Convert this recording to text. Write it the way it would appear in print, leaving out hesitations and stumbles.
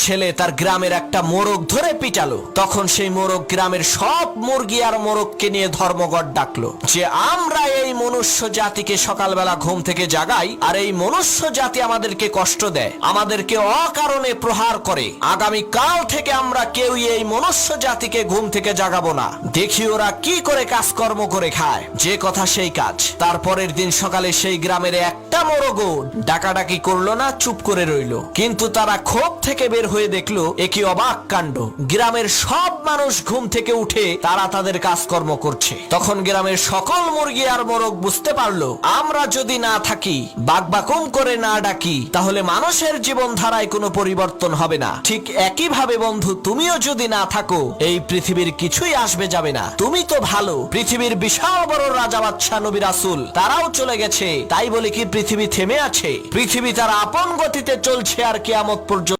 ছেলে তার গ্রামের একটা মোরগ ধরে পিটালো। তখন সেই মোরগ গ্রামের সব মুরগি আর মোরগকে নিয়ে ধর্মঘট ডাকলো যে আমরা এই মনুষ্য জাতিকে সকালবেলা ঘুম থেকে জাগাই, আর এই মনুষ্য জাতি আমাদেরকে কষ্ট দেয়, আমাদেরকে অকারণে প্রহার করে। আগামী কাল থেকে আমরা কেউই এই মনুষ্য জাতিকে ঘুম থেকে জাগাবো না। দেখি ওরা কি করে কাজকর্ম করে খায়। যে কথা সেই কাজ। তারপরের দিন সকালে সেই গ্রামের একটা মোরগও ডাকাডাকি করলো না, চুপ করে রইল। কিন্তু তারা ক্ষোভ থেকে বের হয়ে দেখলো এ কি অবাক কাণ্ড, গ্রামের সব মানুষ ঘুম থেকে উঠে তারা তাদের কাজকর্ম করছে। তখন গ্রামের সকল মুরগি আর মোরগ বুঝতে পারলো আমরা যদি না থাকি, বাকবাকুম করে না ডাকি, তাহলে মানুষের জীবন ধারায় কোনো পরিবর্তন হবে না। ঠিক একই ভাবে বন্ধু, তুমিও যদি না থাকো এই পৃথিবীর কিছুই আসবে যাবে না। তুমি তো ভালো, পৃথিবীর বিশাল বড় রাজা বাদশা নবী রাসূল তারাও চলে গেছে, তাই বলে কি পৃথিবী থেমে আছে? পৃথিবী তার আপন গতিতে চলছে আর কিয়ামত পর্যন্ত।